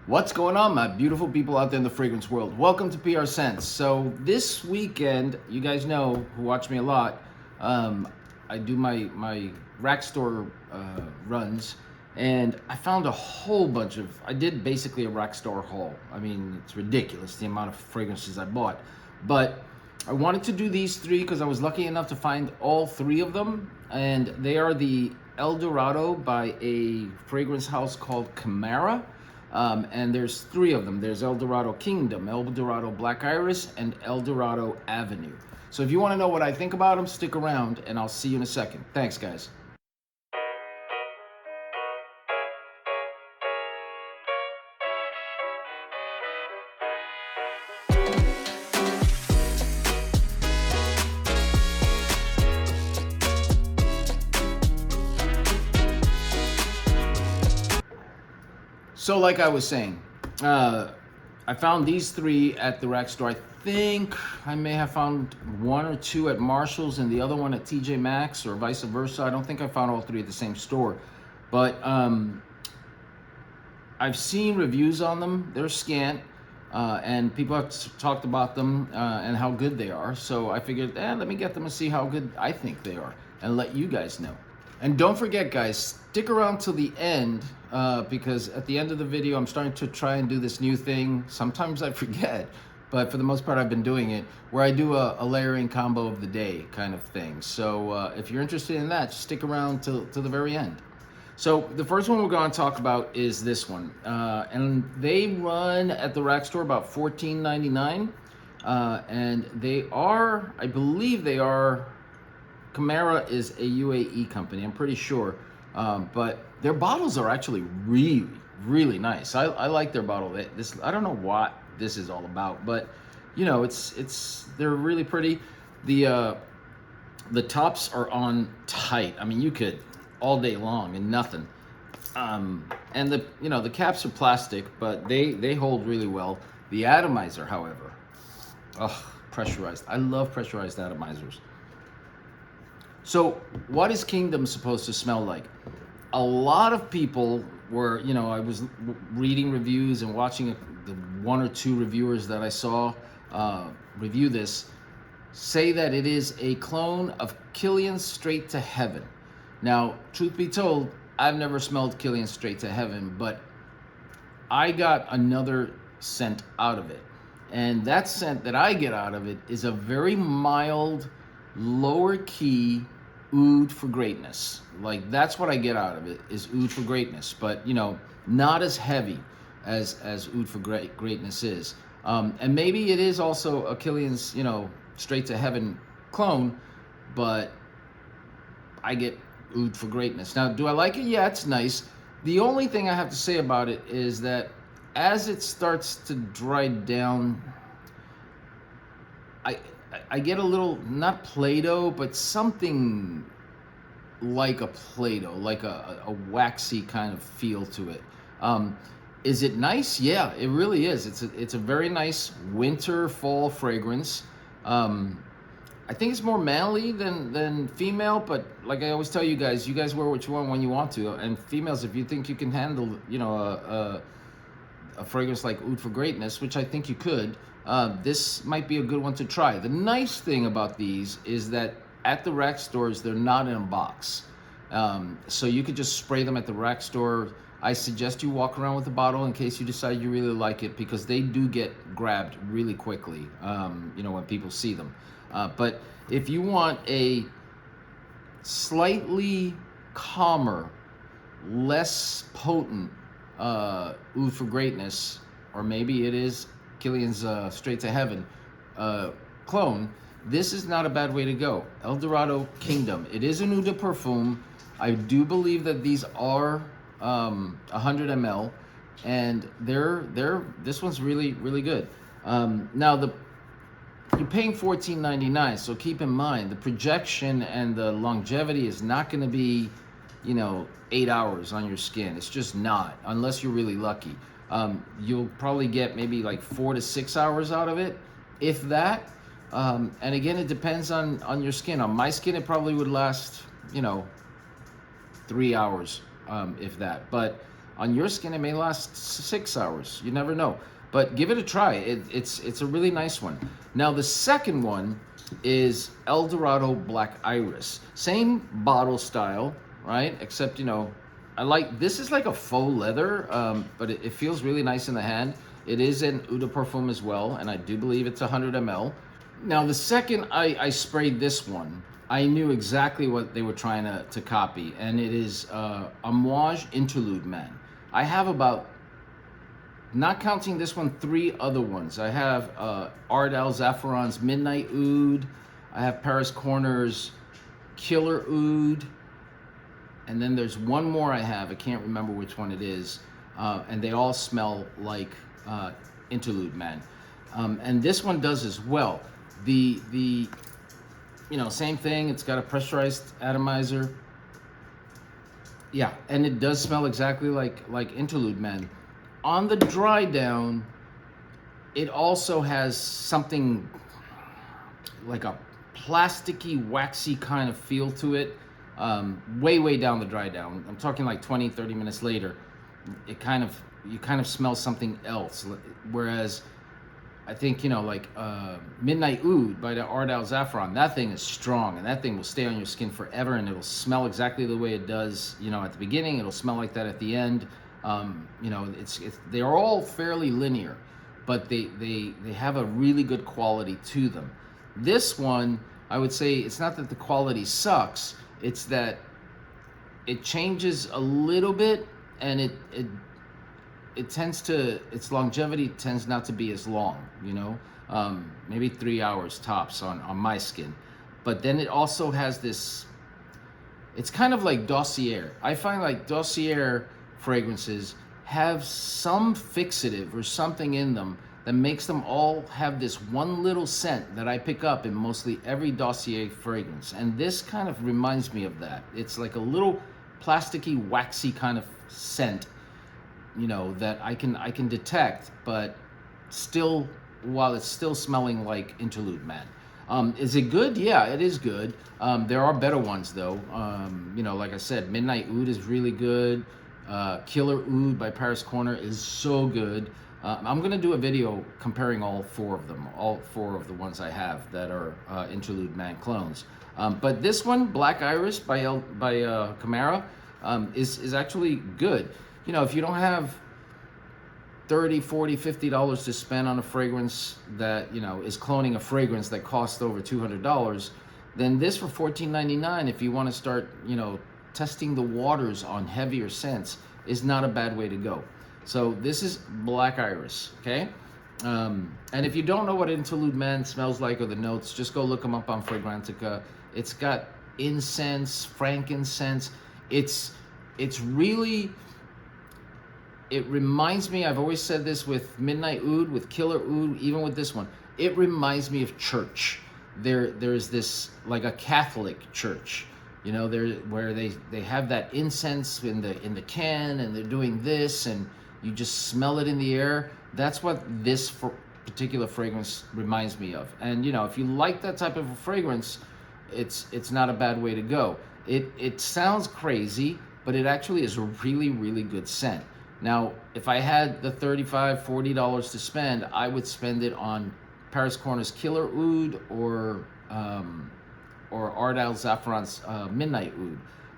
What's going on, my beautiful people out there in the fragrance world? Welcome to PR Scents. So this weekend, you guys know, who watch me a lot, I do my rack store runs, and I found a whole bunch of, I did basically a rack store haul. I mean, it's ridiculous the amount of fragrances I bought. But I wanted to do these three because I was lucky enough to find all three of them, and they are the Eldorado by a fragrance house called Camara. And there's three of them. There's Eldorado Kingdom, Eldorado Black Iris, and Eldorado Avenue. So if you want to know what I think about them, stick around and I'll see you in a second. Thanks, guys. So like I was saying, I found these three at the rack store. I think I may have found one or two at Marshall's and the other one at TJ Maxx or vice versa. I don't think I found all three at the same store. But I've seen reviews on them. They're scant. And people have talked about them and how good they are. So I figured, let me get them and see how good I think they are and let you guys know. And don't forget, guys, stick around till the end because at the end of the video, I'm starting to try and do this new thing. Sometimes I forget, but for the most part, I've been doing it, where I do a layering combo of the day kind of thing. So if you're interested in that, just stick around till the very end. So the first one we're going to talk about is this one. And they run at the rack store about $14.99. And they are, I believe they are, Camara is a UAE company, I'm pretty sure, but their bottles are actually really nice. I like their bottle. I don't know what this is all about, but you know, they're really pretty. The tops are on tight. I mean, you could all day long and nothing. And the caps are plastic, but they hold really well. The atomizer, however, pressurized. I love pressurized atomizers. So what is Kingdom supposed to smell like? A lot of people were, I was reading reviews and watching the one or two reviewers that I saw review this, say that it is a clone of Kilian's Straight to Heaven. Now, truth be told, I've never smelled Kilian's Straight to Heaven, but I got another scent out of it. And that scent that I get out of it is a very mild, lower key oud for greatness. Like, that's what I get out of it, is oud for greatness, but not as heavy as oud for greatness is. And maybe it is also a Kilian's Straight to Heaven clone, but I get oud for greatness. Now, do I like it? Yeah, it's nice. The only thing I have to say about it is that as it starts to dry down, I get a little, not Play-Doh, but something like a Play-Doh, like a waxy kind of feel to it. Is it nice? Yeah, it really is. It's a very nice winter, fall fragrance. I think it's more manly than female, but like I always tell you guys wear what you want when you want to. And females, if you think you can handle, a fragrance like oud for greatness, which I think you could, this might be a good one to try. The nice thing about these is that at the rack stores, they're not in a box. So you could just spray them at the rack store. I suggest you walk around with a bottle in case you decide you really like it, because they do get grabbed really quickly, when people see them. But if you want a slightly calmer, less potent oud for greatness, or maybe it is Kilian's Straight to Heaven clone, this is not a bad way to go. Eldorado Kingdom. It is an eau de parfum. I do believe that these are 100 ml, and this one's really good. Now you're paying $14.99, so keep in mind the projection and the longevity is not going to be 8 hours on your skin. It's just not, unless you're really lucky. You'll probably get maybe like 4 to 6 hours out of it, if that. And again, it depends on your skin. On my skin, it probably would last 3 hours, if that. But On your skin, it may last 6 hours. You never know. But give it a try. It's a really nice one. Now, the second one is Eldorado Black Iris. Same bottle style, right? Except, you know, this is like a faux leather, but it feels really nice in the hand. It is an eau de parfum as well, and I do believe it's 100 ml. Now, the second I sprayed this one, I knew exactly what they were trying to copy, and it is Amouage Interlude Man. I have about, not counting this one, 3 other ones. I have Ardell Zaffiron's Midnight Oud. I have Paris Corner's Killer Oud. And then there's one more I have. I can't remember which one it is. And they all smell like Interlude Man. And this one does as well. The you know, same thing. It's got a pressurized atomizer. Yeah, and it does smell exactly like Interlude Man. On the dry down, it also has something like a plasticky, waxy kind of feel to it. Way down the dry down. I'm talking like 20, 30 minutes later. You kind of smell something else. Whereas I think, you know, like Midnight Oud by the Ardell Zaffiron, that thing is strong, and that thing will stay on your skin forever, and it'll smell exactly the way it does, you know, at the beginning. It'll smell like that at the end. You know, they are all fairly linear, but they have a really good quality to them. This one, I would say, it's not that the quality sucks, it's that it changes a little bit, and it tends to, its longevity tends not to be as long, you know, maybe 3 hours tops on my skin. But then it also has this, it's kind of like Dossier. I find like Dossier fragrances have some fixative or something in them that makes them all have this one little scent that I pick up in mostly every Dossier fragrance. And this kind of reminds me of that. It's like a little plasticky, waxy kind of scent, you know, that I can detect, but still, while it's still smelling like Interlude Man. Is it good? Yeah, it is good. There are better ones though. You know, like I said, Midnight Oud is really good. Killer Oud by Paris Corner is so good. I'm gonna do a video comparing all 4 of them, all 4 of the ones I have that are Interlude Man clones. But this one, Black Iris by Camara, is actually good. You know, if you don't have $30, $40, $50 to spend on a fragrance that, you know, is cloning a fragrance that costs over $200, then this for $14.99, if you want to start, you know, testing the waters on heavier scents, is not a bad way to go. So this is Black Iris, okay? And if you don't know what Interlude Man smells like or the notes, just go look them up on Fragrantica. It's got incense, frankincense. It's really, it reminds me, I've always said this with Midnight Oud, with Killer Oud, even with this one, it reminds me of church. There's this, like a Catholic church, you know, where they have that incense in the can, and they're doing this, and you just smell it in the air. That's what this particular fragrance reminds me of. And you know, if you like that type of a fragrance, it's not a bad way to go. It sounds crazy, but it actually is a really good scent. Now, if I had the $35, $40 to spend, I would spend it on Paris Corner's Killer Oud or Ardell Zaffiron's Midnight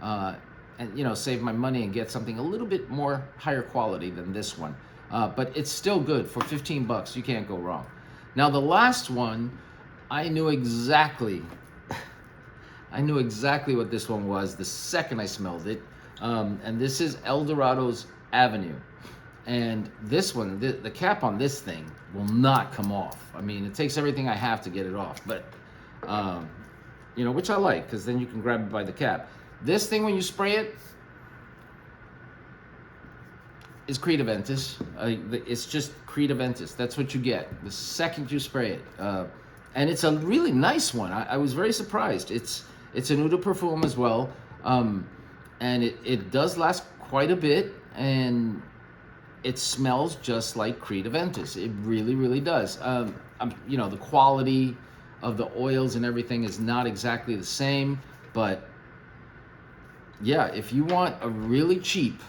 Oud, and you know, save my money and get something a little bit more higher quality than this one. But it's still good for 15 bucks. You can't go wrong. Now, the last one, I knew exactly what this one was the second I smelled it, and this is Eldorado's Avenue. And this one, the cap on this thing will not come off. I mean, it takes everything I have to get it off, but you know, which I like, because then you can grab it by the cap. This thing, when you spray it, is Creed Aventus. It's just Creed Aventus. That's what you get the second you spray it. And it's a really nice one. I was very surprised. It's an eau de parfum as well, and it does last quite a bit, and it smells just like Creed Aventus. It really does. You know, the quality of the oils and everything is not exactly the same, but yeah, if you want a really cheap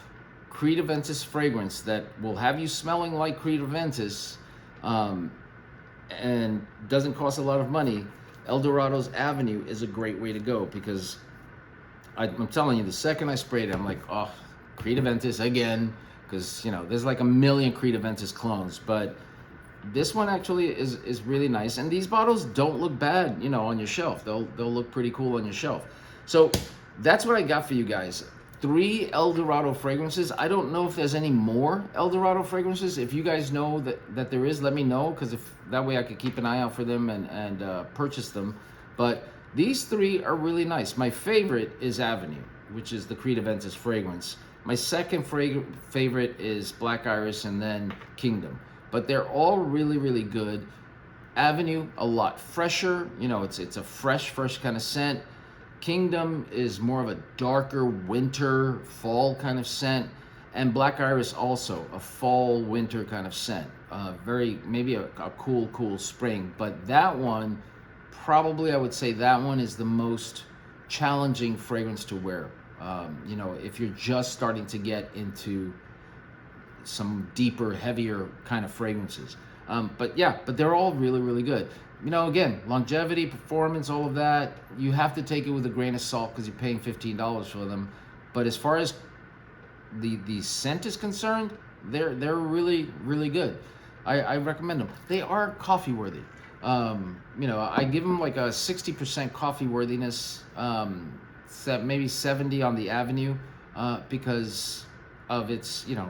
Creed Aventus fragrance that will have you smelling like Creed Aventus, and doesn't cost a lot of money, Eldorado's Avenue is a great way to go, because I'm telling you, the second I sprayed it, I'm like, oh, Creed Aventus again, because, you know, there's like a million Creed Aventus clones, but this one actually is really nice, and these bottles don't look bad, you know, on your shelf. They'll look pretty cool on your shelf. So that's what I got for you guys. 3 Eldorado fragrances. I don't know if there's any more Eldorado fragrances. If you guys know that there is, let me know, because if that way I could keep an eye out for them and purchase them. But these 3 are really nice. My favorite is Avenue, which is the Creed Aventus fragrance. My second favorite is Black Iris, and then Kingdom. But they're all really, really good. Avenue, a lot fresher. You know, it's a fresh kind of scent. Kingdom is more of a darker winter, fall kind of scent. And Black Iris also, a fall, winter kind of scent. Maybe a cool spring. But that one, probably I would say that one is the most challenging fragrance to wear. You know, if you're just starting to get into some deeper, heavier kind of fragrances. But they're all really, really good. You know, again, longevity, performance, all of that, you have to take it with a grain of salt because you're paying $15 for them. But as far as the scent is concerned, they're really, really good. I recommend them. They are coffee worthy. You know, I give them like a 60% coffee worthiness, maybe 70 on the Avenue, because of its, you know,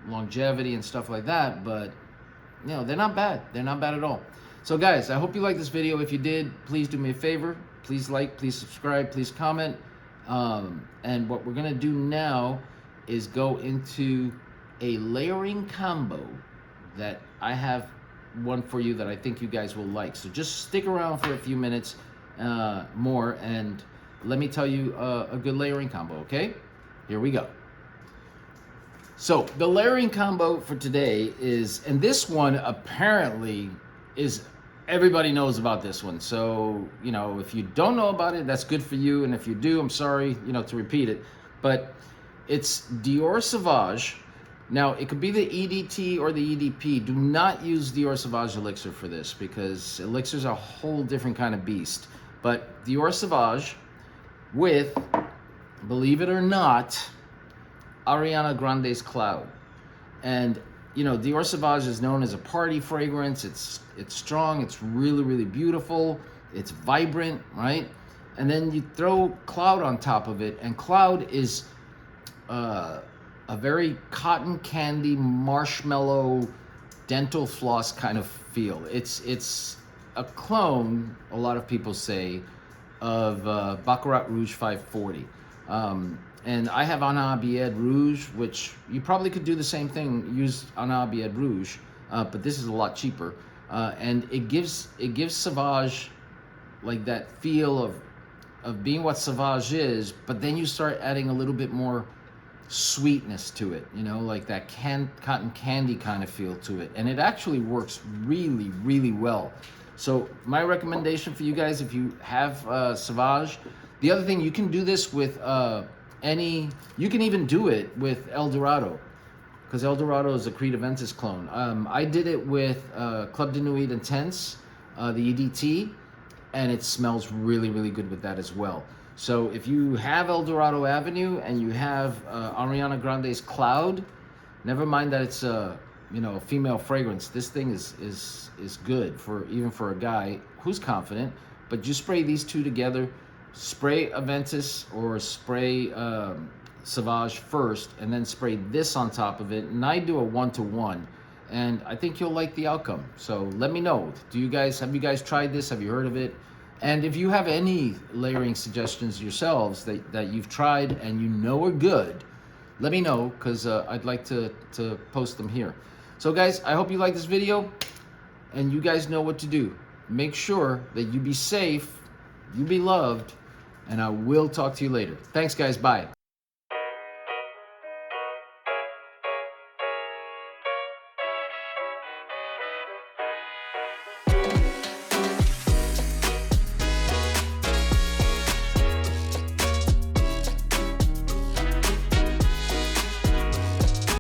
longevity and stuff like that. But, you know, they're not bad. They're not bad at all. So guys, I hope you liked this video. If you did, please do me a favor. Please like, please subscribe, please comment. And what we're gonna do now is go into a layering combo that I have one for you that I think you guys will like. So just stick around for a few minutes more, and let me tell you a good layering combo, okay? Here we go. So the layering combo for today is, and this one apparently is, everybody knows about this one. So, you know, if you don't know about it, that's good for you. And if you do, I'm sorry, you know, to repeat it. But it's Dior Sauvage. Now, it could be the EDT or the EDP. Do not use Dior Sauvage Elixir for this, because Elixir's a whole different kind of beast. But Dior Sauvage with, believe it or not, Ariana Grande's Cloud. And, you know, Dior Sauvage is known as a party fragrance. It's strong, it's really, really beautiful, it's vibrant, right? And then you throw Cloud on top of it, and Cloud is a very cotton candy, marshmallow, dental floss kind of feel. It's a clone, a lot of people say, of Baccarat Rouge 540. And I have Ana Abied Rouge, which you probably could do the same thing, use Ana Abied Rouge, but this is a lot cheaper. And it gives Sauvage like that feel of being what Sauvage is, but then you start adding a little bit more sweetness to it, you know, like that cotton candy kind of feel to it. And it actually works really, really well. So my recommendation for you guys, if you have Sauvage, the other thing, you can do this with you can even do it with Eldorado, because Eldorado is a Creed Aventus clone. I did it with Club de Nuit Intense, the EDT, and it smells really, really good with that as well. So if you have Eldorado Avenue and you have Ariana Grande's Cloud, never mind that it's a female fragrance. This thing is good even for a guy who's confident. But you spray these two together. Spray Aventus or spray Sauvage first, and then spray this on top of it. And I do a 1-to-1, and I think you'll like the outcome. So let me know. Have you guys tried this? Have you heard of it? And if you have any layering suggestions yourselves that you've tried and you know are good, let me know, because I'd like to post them here. So guys, I hope you like this video, and you guys know what to do. Make sure that you be safe, you be loved, and I will talk to you later. Thanks guys, bye.